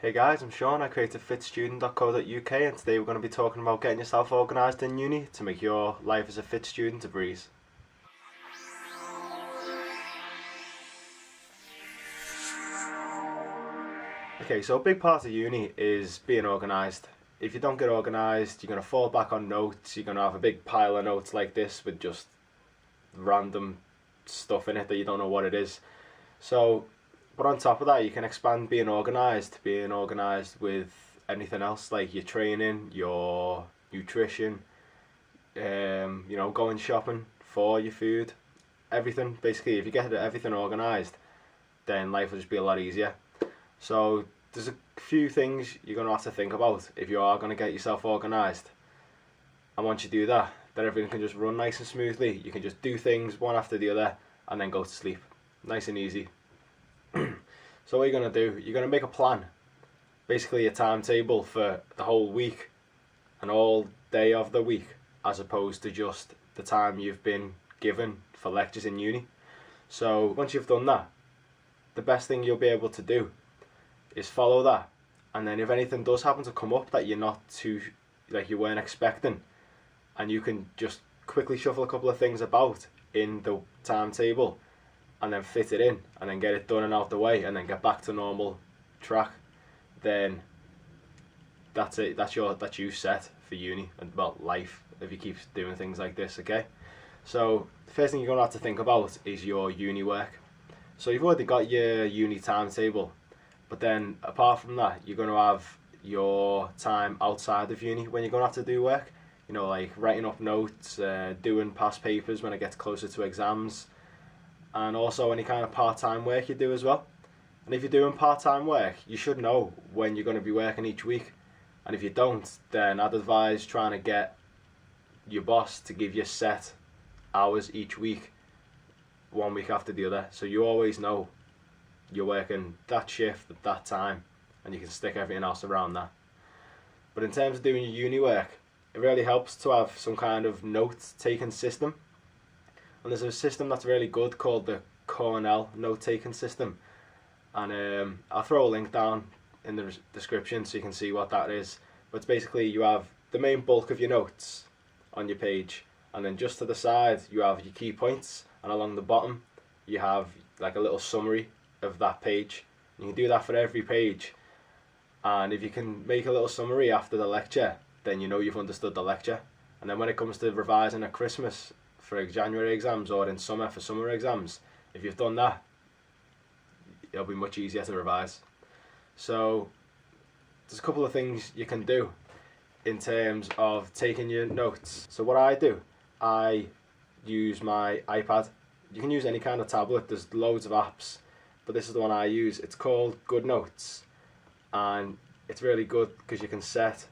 Hey guys, I'm Sean. I created FitStudent.co.uk and today we're going to be talking about getting yourself organised in uni to make your life as a fit student a breeze. Okay, so a big part of uni is being organised. If you don't get organised, you're going to fall back on notes. You're going to have a big pile of notes like this with just random stuff in it that you don't know what it is. But on top of that, you can expand being organised with anything else like your training, your nutrition, going shopping for your food, everything. Basically, if you get everything organised, then life will just be a lot easier. So there's a few things you're going to have to think about if you are going to get yourself organised. And once you do that, then everything can just run nice and smoothly. You can just do things one after the other and then go to sleep. Nice and easy. So what you're going to do, you're going to make a plan. Basically a timetable for the whole week and all day of the week, as opposed to just the time you've been given for lectures in uni. So once you've done that, the best thing you'll be able to do is follow that, and then if anything does happen to come up that you're not too, like you weren't expecting, and you can just quickly shuffle a couple of things about in the timetable and then fit it in and then get it done and out the way and then get back to normal track, then that's it. That's you set for uni and about life if you keep doing things like this. Okay, so the first thing you're going to have to think about is your uni work. So you've already got your uni timetable, but then apart from that, you're going to have your time outside of uni when you're going to have to do work. You know, like writing up notes, doing past papers when it gets closer to exams, and also any kind of part-time work you do as well. And if you're doing part-time work, you should know when you're going to be working each week. And if you don't, then I'd advise trying to get your boss to give you set hours each week, one week after the other, so you always know you're working that shift at that time and you can stick everything else around that. But in terms of doing your uni work, it really helps to have some kind of note-taking system. And there's a system that's really good called the Cornell note-taking system. And I'll throw a link down in the description so you can see what that is. But it's basically you have the main bulk of your notes on your page, and then just to the side you have your key points, and along the bottom you have like a little summary of that page. You can do that for every page, and if you can make a little summary after the lecture, then you know you've understood the lecture. And then when it comes to revising at Christmas for January exams or in summer for summer exams, if you've done that, it'll be much easier to revise. So there's a couple of things you can do in terms of taking your notes. So what I do, I use my iPad. You can use any kind of tablet, there's loads of apps, but this is the one I use. It's called Good Notes, and it's really good because you can set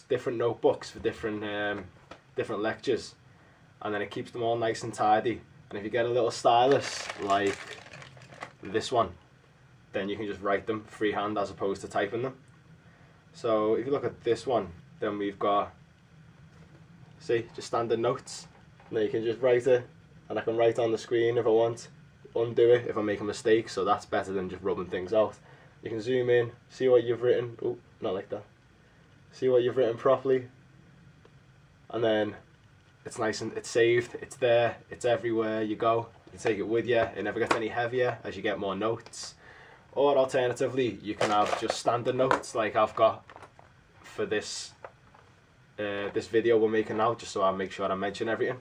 different notebooks for different lectures, and then it keeps them all nice and tidy. And if you get a little stylus like this one, then you can just write them freehand as opposed to typing them. So if you look at this one, then we've got, see, just standard notes. Now you can just write it, and I can write on the screen if I want, undo it if I make a mistake, so that's better than just rubbing things out. You can zoom in, see what you've written. Oh, not like that. See what you've written properly, and then it's nice and it's saved, it's there, it's everywhere you go. You take it with you, it never gets any heavier as you get more notes. Or alternatively, you can have just standard notes like I've got for this this video we're making now, just so I make sure I mention everything.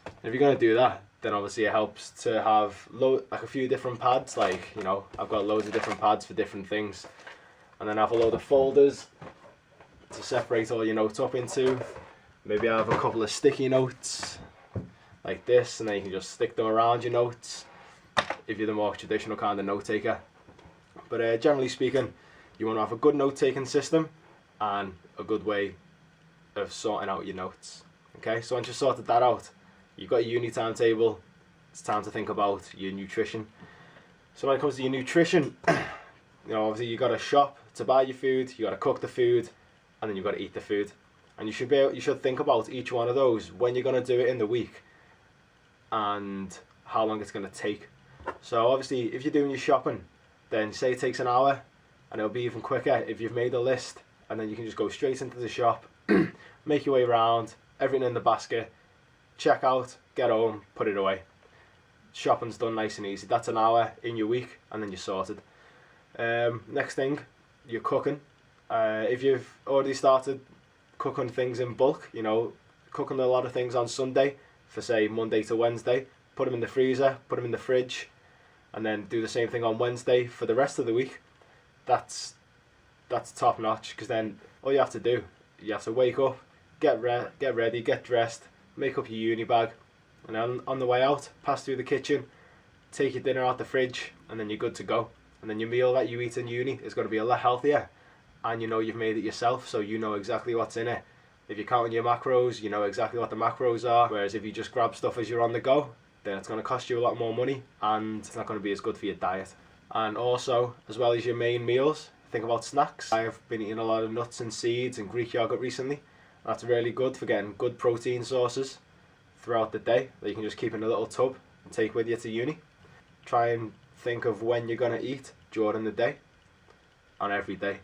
And if you're going to do that, then obviously it helps to have like a few different pads. Like, you know, I've got loads of different pads for different things, and then I have a load of folders to separate all your notes up into. Maybe I have a couple of sticky notes like this, and then you can just stick them around your notes if you're the more traditional kind of note taker. But generally speaking, you want to have a good note taking system and a good way of sorting out your notes. Okay, so once you've sorted that out, you've got your uni timetable, it's time to think about your nutrition. So when it comes to your nutrition, you know, obviously you got to shop to buy your food, you got to cook the food, and then you've got to eat the food. And you should think about each one of those, when you're going to do it in the week and how long it's going to take. So obviously if you're doing your shopping, then say it takes an hour, And it'll be even quicker if you've made a list, and then you can just go straight into the shop, make your way around, everything in the basket, check out, get home, put it away. Shopping's done nice and easy. That's an hour in your week, and then you're sorted. Next thing, you're cooking. If you've already started cooking things in bulk, you know, cooking a lot of things on Sunday for say Monday to Wednesday, put them in the freezer, put them in the fridge, and then do the same thing on Wednesday for the rest of the week. That's top notch, because then all you have to do, you have to wake up, get ready, get dressed, make up your uni bag, and then on the way out, pass through the kitchen, take your dinner out the fridge, and then you're good to go. And then your meal that you eat in uni is going to be a lot healthier, and you know you've made it yourself, so you know exactly what's in it. If you're counting your macros, you know exactly what the macros are, whereas if you just grab stuff as you're on the go, then it's going to cost you a lot more money, and it's not going to be as good for your diet. And also, as well as your main meals, think about snacks. I've been eating a lot of nuts and seeds and Greek yogurt recently. That's really good for getting good protein sources throughout the day that you can just keep in a little tub and take with you to uni. Try and think of when you're going to eat during the day and every day.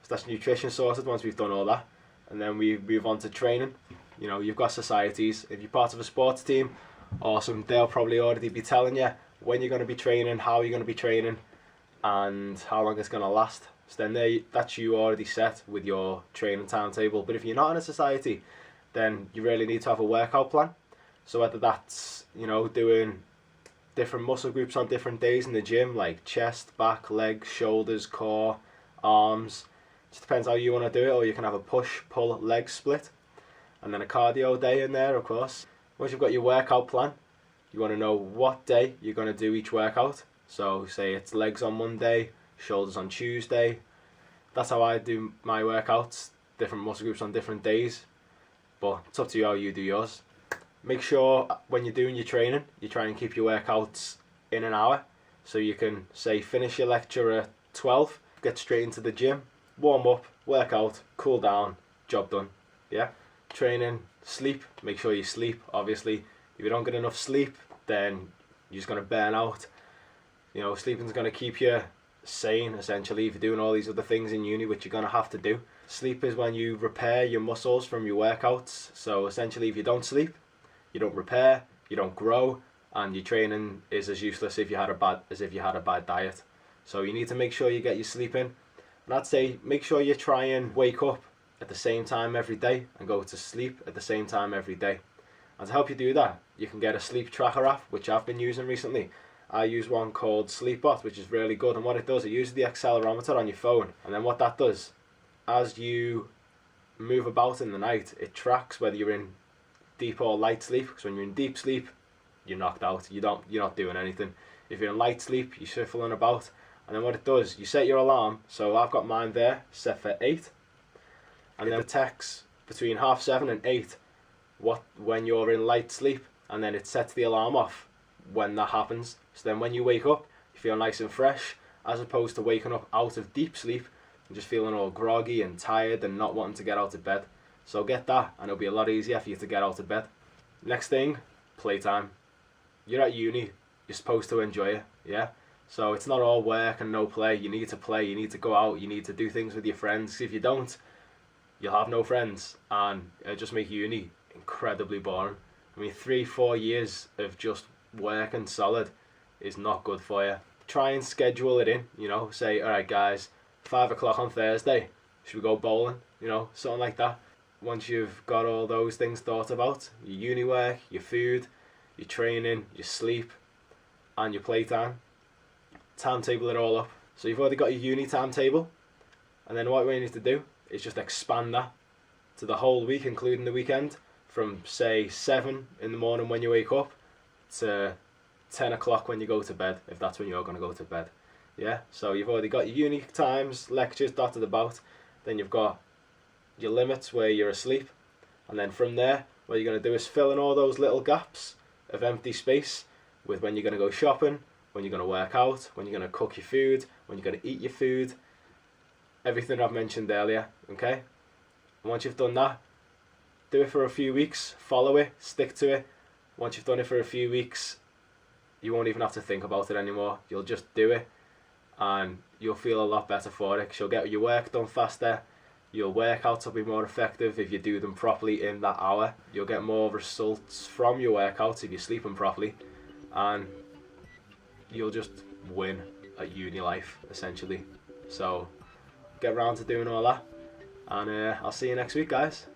So that's nutrition sorted once we've done all that. And then we move on to training. You know, you've got societies. If you're part of a sports team, awesome. They'll probably already be telling you when you're going to be training, how you're going to be training, and how long it's going to last. So then that's you already set with your training timetable. But if you're not in a society, then you really need to have a workout plan. So whether that's, you know, doing different muscle groups on different days in the gym, like chest, back, legs, shoulders, core, arms. Just depends how you want to do it. Or you can have a push, pull, leg split, and then a cardio day in there, of course. Once you've got your workout plan, you want to know what day you're going to do each workout. So say it's legs on Monday, shoulders on Tuesday. That's how I do my workouts, different muscle groups on different days. But it's up to you how you do yours. Make sure when you're doing your training, you try and keep your workouts in an hour. So you can say finish your lecture at 12, get straight into the gym, warm up, work out, cool down, job done. Yeah? Training, sleep, make sure you sleep. Obviously, if you don't get enough sleep, then you're just going to burn out. You know, sleeping's going to keep you sane, essentially, if you're doing all these other things in uni, which you're going to have to do. Sleep is when you repair your muscles from your workouts. So essentially, if you don't sleep, you don't repair, you don't grow, and your training is as useless if you had a bad diet. So you need to make sure you get your sleep in. And I'd say make sure you try and wake up at the same time every day and go to sleep at the same time every day. And to help you do that, you can get a sleep tracker app, which I've been using recently. I use one called Sleepbot, which is really good, and what it does, it uses the accelerometer on your phone, and then what that does, as you move about in the night, it tracks whether you're in deep or light sleep, because when you're in deep sleep, you're knocked out, you're not doing anything. If you're in light sleep, you're shuffling about, and then what it does, you set your alarm, so I've got mine there, set for 8, and then it detects between 7:30 and 8, when you're in light sleep, and then it sets the alarm off when that happens. So then when you wake up, you feel nice and fresh, as opposed to waking up out of deep sleep and just feeling all groggy and tired and not wanting to get out of bed. So get that, and it'll be a lot easier for you to get out of bed. Next thing, playtime. You're at uni, you're supposed to enjoy it, yeah? So it's not all work and no play. You need to play, you need to go out, you need to do things with your friends. If you don't, you'll have no friends, and it'll just make uni incredibly boring. I mean, 3-4 years of just working solid is not good for you. Try and schedule it in, you know, say, alright guys, 5 o'clock on Thursday, should we go bowling, you know, something like that. Once you've got all those things thought about, your uni work, your food, your training, your sleep, and your playtime, timetable it all up. So you've already got your uni timetable, and then what we need to do is just expand that to the whole week, including the weekend, from say 7 in the morning when you wake up to 10 o'clock when you go to bed, if that's when you're going to go to bed. Yeah, so you've already got your uni times, lectures dotted about, then you've got your limits where you're asleep, and then from there, what you're going to do is fill in all those little gaps of empty space with when you're going to go shopping, when you're going to work out, when you're going to cook your food, when you're going to eat your food, everything I've mentioned earlier, okay? And once you've done that, do it for a few weeks, follow it, stick to it. Once you've done it for a few weeks, you won't even have to think about it anymore. You'll just do it, and you'll feel a lot better for it, because you'll get your work done faster. Your workouts will be more effective if you do them properly in that hour. You'll get more results from your workouts if you're sleeping properly, and you'll just win at uni life, essentially. So get around to doing all that, and I'll see you next week, guys.